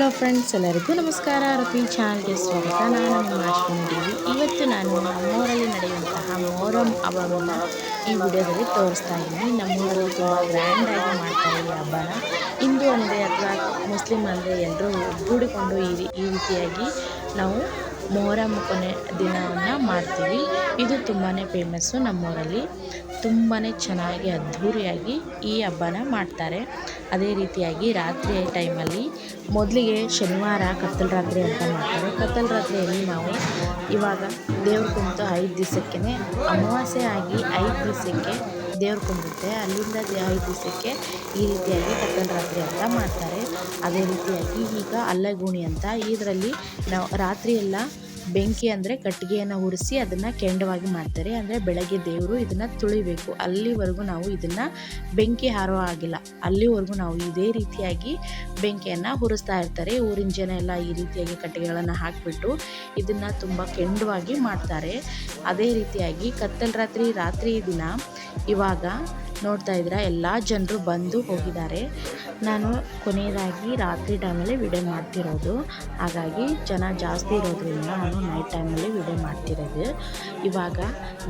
Hello friends, ಎಲ್ಲರಿಗೂ ನಮಸ್ಕಾರ. ರತ್ನಿ ಚಾನಲ್ಗೆ ಸ್ವಾಗತ. ನಾನು ನಿಮ್ಮ ಅಶ್ವಿನಿ ದೇವಿ. ಇವತ್ತು ನಾನು ನಮ್ಮೂರಲ್ಲಿ ನಡೆಯುವಂತಹ ಮೊಹರಂ ಹಬ್ಬವನ್ನು ಈ ವಿಡಿಯೋದಲ್ಲಿ ತೋರಿಸ್ತಾ ಇದ್ದೀನಿ. ನಮ್ಮೂರಲ್ಲಿ ತುಂಬ ಗ್ರ್ಯಾಂಡಾಗಿ ಮಾಡ್ತಾರೆ ಈ ಹಬ್ಬನ. ಹಿಂದೂ ಅಂದೆ ಅಥವಾ ಮುಸ್ಲಿಂ ಅಂದೆ ಎಲ್ಲರೂ ಒಗ್ಗೂಡಿಕೊಂಡು ಈ ರೀತಿಯಾಗಿ ನಾವು ಮೊಹರಂ ಕೊನೆ ದಿನವನ್ನು ಮಾಡ್ತೀವಿ. ಇದು ತುಂಬಾ ಫೇಮಸ್ಸು. ನಮ್ಮೂರಲ್ಲಿ ತುಂಬಾ ಚೆನ್ನಾಗಿ ಅದ್ಧೂರಿಯಾಗಿ ಈ ಹಬ್ಬನ ಮಾಡ್ತಾರೆ. ಅದೇ ರೀತಿಯಾಗಿ ರಾತ್ರಿಯ ಟೈಮಲ್ಲಿ ಮೊದಲಿಗೆ ಶನಿವಾರ ಕತ್ತಲ ರಾತ್ರಿ ಅಂತ ಮಾಡ್ತಾರೆ. ಕತ್ತಲ ರಾತ್ರಿಯಲ್ಲಿ ನಾವು ಇವಾಗ ದೇವ್ರ ಕುಂತು 5 ದಿವಸಕ್ಕೆ ಅಮಾವಾಸ್ಯೆ ಆಗಿ 5 ದಿವಸಕ್ಕೆ ದೇವ್ರ ಕುಂದುತ್ತೆ. ಅಲ್ಲಿಂದ 5 ದಿವಸಕ್ಕೆ ಈ ರೀತಿಯಾಗಿ ಕತ್ತಲ ರಾತ್ರಿ ಅಂತ ಮಾಡ್ತಾರೆ. ಅದೇ ರೀತಿಯಾಗಿ ಈಗ ಅಲ್ಲಗುಣಿ ಅಂತ, ಇದರಲ್ಲಿ ನಾವು ರಾತ್ರಿ ಎಲ್ಲ ಬೆಂಕಿ ಅಂದರೆ ಕಟ್ಟಿಗೆಯನ್ನು ಉರಿಸಿ ಅದನ್ನು ಕೆಂಡವಾಗಿ ಮಾಡ್ತಾರೆ. ಅಂದರೆ ಬೆಳಗ್ಗೆ ದೇವರು ಇದನ್ನು ತುಳಿಬೇಕು, ಅಲ್ಲಿವರೆಗೂ ನಾವು ಇದನ್ನು ಬೆಂಕಿ ಹಾರುವ ಆಗಿಲ್ಲ, ಅಲ್ಲಿವರೆಗೂ ನಾವು ಇದೇ ರೀತಿಯಾಗಿ ಬೆಂಕಿಯನ್ನು ಉರಿಸ್ತಾ ಇರ್ತಾರೆ. ಊರಿನ ಜನ ಎಲ್ಲ ಈ ರೀತಿಯಾಗಿ ಕಟ್ಟಿಗೆಗಳನ್ನು ಹಾಕಿಬಿಟ್ಟು ಇದನ್ನು ತುಂಬ ಕೆಂಡವಾಗಿ ಮಾಡ್ತಾರೆ. ಅದೇ ರೀತಿಯಾಗಿ ಕತ್ತಲ ರಾತ್ರಿ ದಿನ ಇವಾಗ ನೋಡ್ತಾ ಇದ್ದೀರಾ ಎಲ್ಲ ಜನರು ಬಂದು ಹೋಗಿದ್ದಾರೆ. ನಾನು ಕೊನೆಯದಾಗಿ ರಾತ್ರಿ ಟೈಮಲ್ಲಿ ವಿಡಿಯೋ ಮಾಡ್ತಿರೋದು, ಹಾಗಾಗಿ ಜನ ಜಾಸ್ತಿ ಇರೋದ್ರಿಂದ ನಾನು ನೈಟ್ ಟೈಮಲ್ಲಿ ವಿಡಿಯೋ ಮಾಡ್ತಿರೋದು. ಇವಾಗ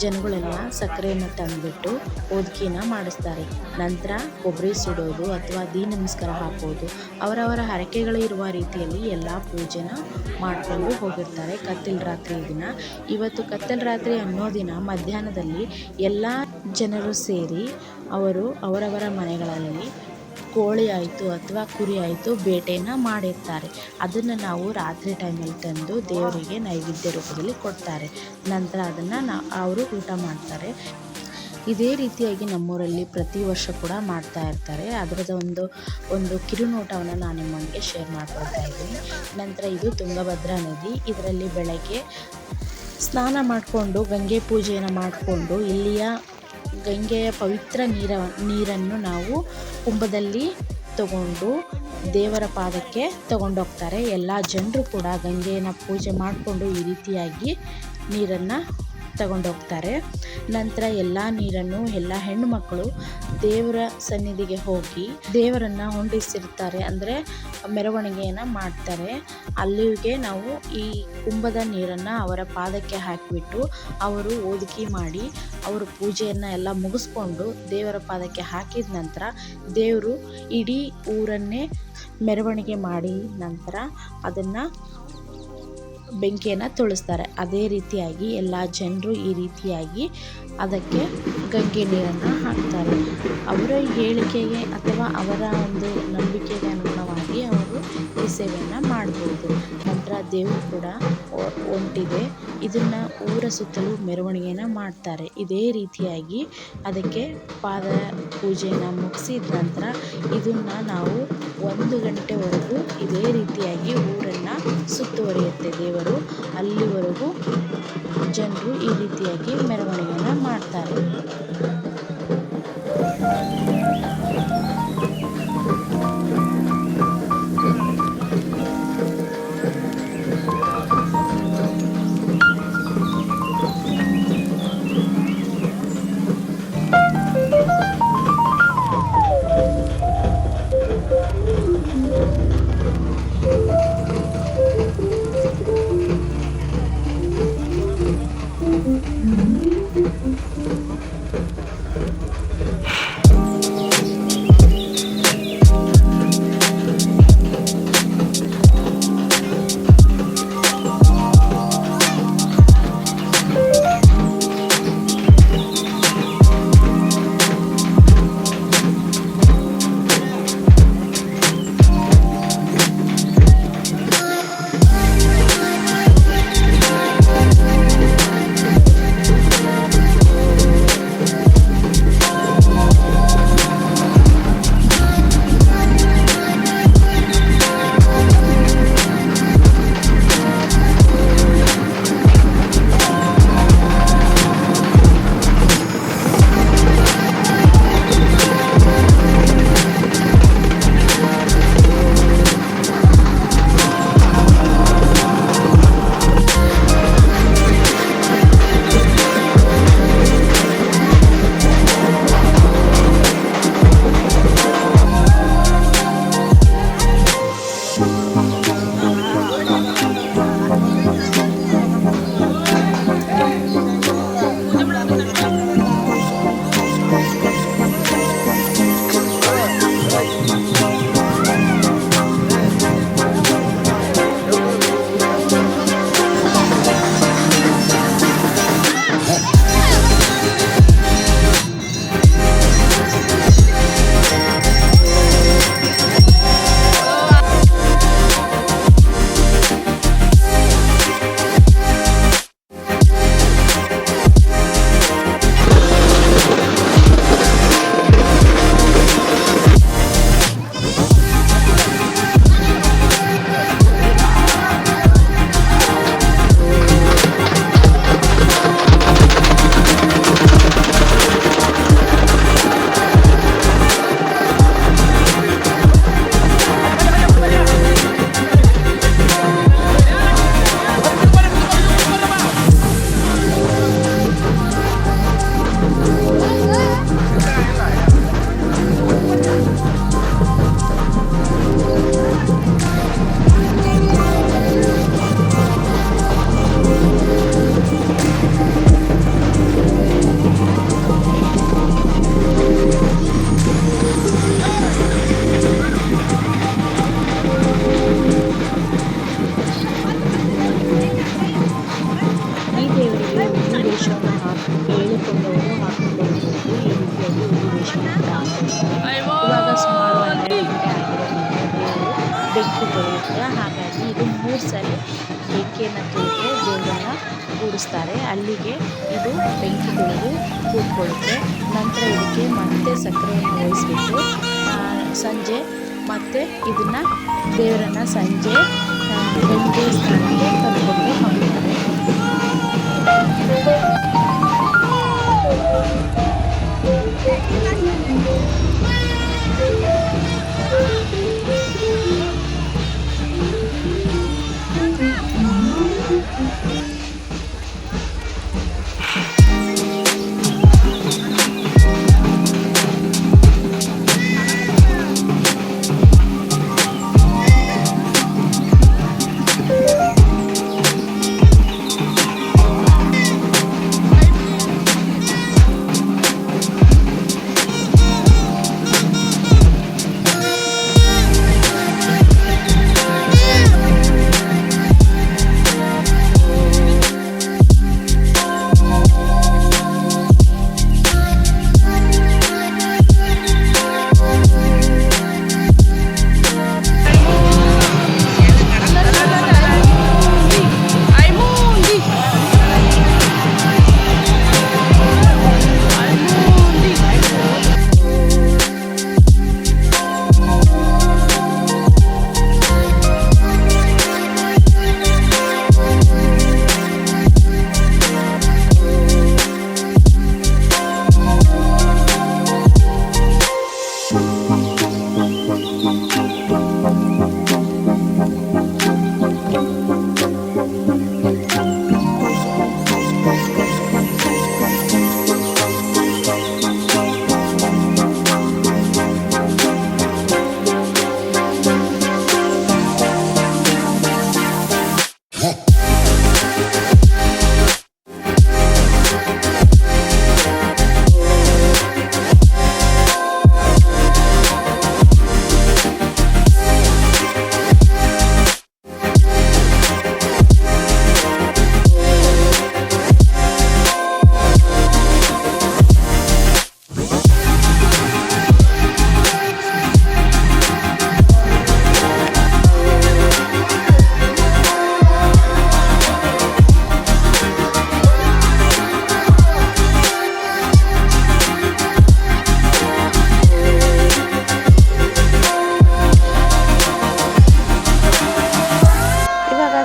ಜನಗಳೆಲ್ಲ ಸಕ್ಕರೆಯನ್ನು ತಂದುಬಿಟ್ಟು ಓದ್ಕಿನ ಮಾಡಿಸ್ತಾರೆ. ನಂತರ ಕೊಬ್ಬರಿ ಸುಡೋದು ಅಥವಾ ದೀನ ನಮಸ್ಕಾರ ಹಾಕೋದು, ಅವರವರ ಹರಕೆಗಳು ಇರುವ ರೀತಿಯಲ್ಲಿ ಎಲ್ಲ ಪೂಜೆನ ಮಾಡಿಕೊಂಡು ಹೋಗಿರ್ತಾರೆ ಕತ್ತಲ ರಾತ್ರಿ ದಿನ. ಇವತ್ತು ಕತ್ತಲ ರಾತ್ರಿ ಅನ್ನೋ ದಿನ ಮಧ್ಯಾಹ್ನದಲ್ಲಿ ಎಲ್ಲ ಜನರು ಸೇರಿ ಅವರು ಅವರವರ ಮನೆಗಳಲ್ಲಿ ಕೋಳಿ ಆಯಿತು ಅಥವಾ ಕುರಿ ಆಯಿತು ಬೇಟೆಯನ್ನು ಮಾಡಿರ್ತಾರೆ. ಅದನ್ನು ನಾವು ರಾತ್ರಿ ಟೈಮಲ್ಲಿ ತಂದು ದೇವರಿಗೆ ನೈವೇದ್ಯ ರೂಪದಲ್ಲಿ ಕೊಡ್ತಾರೆ. ನಂತರ ಅದನ್ನು ಅವರು ಊಟ ಮಾಡ್ತಾರೆ. ಇದೇ ರೀತಿಯಾಗಿ ನಮ್ಮೂರಲ್ಲಿ ಪ್ರತಿ ವರ್ಷ ಕೂಡ ಮಾಡ್ತಾ ಇರ್ತಾರೆ. ಅದರದ್ದು ಒಂದು ಕಿರುನೋಟವನ್ನು ನಾನು ನಿಮಗೆ ಶೇರ್ ಮಾಡ್ಕೊಳ್ತಾ ಇದ್ದೀನಿ. ನಂತರ ಇದು ತುಂಗಭದ್ರಾ ನದಿ. ಇದರಲ್ಲಿ ಬೆಳಗ್ಗೆ ಸ್ನಾನ ಮಾಡಿಕೊಂಡು ಗಂಗೆ ಪೂಜೆಯನ್ನು ಮಾಡಿಕೊಂಡು ಇಲ್ಲಿಯ ಗಂಗೆಯ ಪವಿತ್ರ ನೀರನ್ನು ನಾವು ಕುಂಭದಲ್ಲಿ ತಗೊಂಡು ದೇವರ ಪಾದಕ್ಕೆ ತಗೊಂಡೋಗ್ತಾರೆ. ಎಲ್ಲ ಜನರು ಕೂಡ ಗಂಗೆಯನ್ನು ಪೂಜೆ ಮಾಡಿಕೊಂಡು ಈ ರೀತಿಯಾಗಿ ನೀರನ್ನು ತಗೊಂಡೋಗ್ತಾರೆ. ನಂತರ ಎಲ್ಲ ನೀರನ್ನು ಎಲ್ಲ ಹೆಣ್ಣು ಮಕ್ಕಳು ದೇವರ ಸನ್ನಿಧಿಗೆ ಹೋಗಿ ದೇವರನ್ನು ಹೊಂದಿಸಿರ್ತಾರೆ, ಅಂದರೆ ಮೆರವಣಿಗೆಯನ್ನು ಮಾಡ್ತಾರೆ. ಅಲ್ಲಿಗೆ ನಾವು ಈ ಕುಂಭದ ನೀರನ್ನು ಅವರ ಪಾದಕ್ಕೆ ಹಾಕಿಬಿಟ್ಟು ಅವರು ಓದಿಕೆ ಮಾಡಿ ಅವರು ಪೂಜೆಯನ್ನು ಎಲ್ಲ ಮುಗಿಸ್ಕೊಂಡು ದೇವರ ಪಾದಕ್ಕೆ ಹಾಕಿದ ನಂತರ ದೇವರು ಇಡೀ ಊರನ್ನೇ ಮೆರವಣಿಗೆ ಮಾಡಿ ನಂತರ ಅದನ್ನು ಬೆಂಕಿಯನ್ನು ತುಳಿಸ್ತಾರೆ. ಅದೇ ರೀತಿಯಾಗಿ ಎಲ್ಲ ಜನರು ಈ ರೀತಿಯಾಗಿ ಅದಕ್ಕೆ ಗಂಗೆ ನೀರನ್ನು ಹಾಕ್ತಾರೆ. ಅವರ ಹೇಳಿಕೆಗೆ ಅಥವಾ ಅವರ ಒಂದು ನಂಬಿಕೆಗೆ ಅನುಗುಣವಾಗಿ ಅವರು ಈ ಸೇವೆಯನ್ನು ಮಾಡ್ಬೋದು. ನಂತರ ದೇವರು ಕೂಡ ಹೊಂಟಿದೆ, ಇದನ್ನು ಊರ ಸುತ್ತಲೂ ಮೆರವಣಿಗೆಯನ್ನು ಮಾಡ್ತಾರೆ. ಇದೇ ರೀತಿಯಾಗಿ ಅದಕ್ಕೆ ಪಾದ ಪೂಜೆಯನ್ನು ಮುಗಿಸಿದ ನಂತರ ಇದನ್ನು ನಾವು 1 ಗಂಟೆವರೆಗೂ ಇದೇ ರೀತಿಯಾಗಿ ಊರನ್ನು ಸುತ್ತುವರಿಯುತ್ತೆ ದೇವರು. ಅಲ್ಲಿವರೆಗೂ ಜನರು ಈ ರೀತಿಯಾಗಿ ಮೆರವಣಿಗೆಯನ್ನು ಮಾಡ್ತಾರೆ. ತೊಳೆಯುತ್ತೆ. ಹಾಗಾಗಿ ಇದು 3 ಸಲ ಬೆಂಕಿಯನ್ನು ತುಳಿದ್ರೆ ದೇವರನ್ನು ಕೂಡಿಸ್ತಾರೆ. ಅಲ್ಲಿಗೆ ಇದು ಬೆಂಕಿ ತುಳಿದು ಕೂತ್ಕೊಳ್ಳುತ್ತೆ. ನಂತರ ಇದಕ್ಕೆ ಮತ್ತೆ ಸಕ್ಕರೆಯನ್ನು ವಹಿಸ್ಬಿಟ್ಟು ಸಂಜೆ ಮತ್ತೆ ಇದನ್ನು ದೇವರನ್ನು ಸಂಜೆ ಗಂಗೆ ಸ್ನಾನಕ್ಕೆ ಕರ್ಕೊಂಡು ಹೋಗ್ತಾರೆ.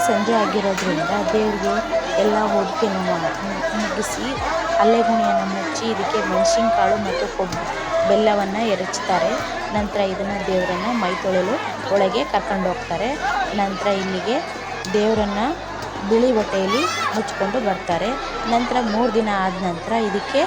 ಸಂಜೆ ಆಗಿರೋದ್ರಿಂದ ದೇವರಿಗೆ ಎಲ್ಲ ಹೋಳಿಗೆಯನ್ನು ಮುಗಿಸಿ ಅಲ್ಲೆಗುಣಿಯನ್ನು ಮುಚ್ಚಿ ಇದಕ್ಕೆ ಮೆಣಸಿನಕಾಳು ಮತ್ತು ಬೆಲ್ಲವನ್ನು ಎರಚ್ತಾರೆ. ನಂತರ ಇದನ್ನು ದೇವರನ್ನು ಮೈ ತೊಳೆಯಲು ಒಳಗೆ ಕರ್ಕೊಂಡು ಹೋಗ್ತಾರೆ. ನಂತರ ಇಲ್ಲಿಗೆ ದೇವರನ್ನು ಬಿಳಿ ಬಟ್ಟೆಯಲ್ಲಿ ಮುಚ್ಚಿಕೊಂಡು ಬರ್ತಾರೆ. ನಂತರ 3 ದಿನ ಆದ ನಂತರ ಇದಕ್ಕೆ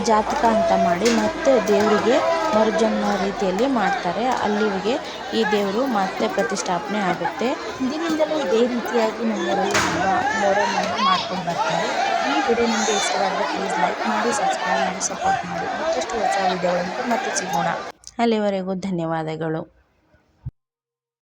ಜಾತಕ ಅಂತ ಮಾಡಿ ಮತ್ತೆ ದೇವರಿಗೆ ಮರುಜನ್ಮ ರೀತಿಯಲ್ಲಿ ಮಾಡ್ತಾರೆ. ಅಲ್ಲಿಗೆ ಈ ದೇವರು ಮತ್ತೆ ಪ್ರತಿಷ್ಠಾಪನೆ ಆಗುತ್ತೆ. ಹಿಂದಿನಿಂದಲೂ ಇದೇ ರೀತಿಯಾಗಿ ನಮ್ಮೂರಲ್ಲಿ ಮೊಹರಂ ಮಾಡ್ಕೊಂಡು ಬರ್ತಾರೆ. ಈ ವಿಡಿಯೋ ನಿಮಗೆ ಇಷ್ಟವಾದರೆ ಪ್ಲೀಸ್ ಲೈಕ್ ಮಾಡಿ, ಸಬ್ಸ್ಕ್ರೈಬ್ ಮಾಡಿ, ಸಪೋರ್ಟ್ ಮಾಡಿ. ಮತ್ತಷ್ಟು ಹೊಸ ವಿಡಿಯೋಗಳಂತೂ ಮತ್ತೆ ಸಿಗೋಣ. ಅಲ್ಲಿವರೆಗೂ ಧನ್ಯವಾದಗಳು.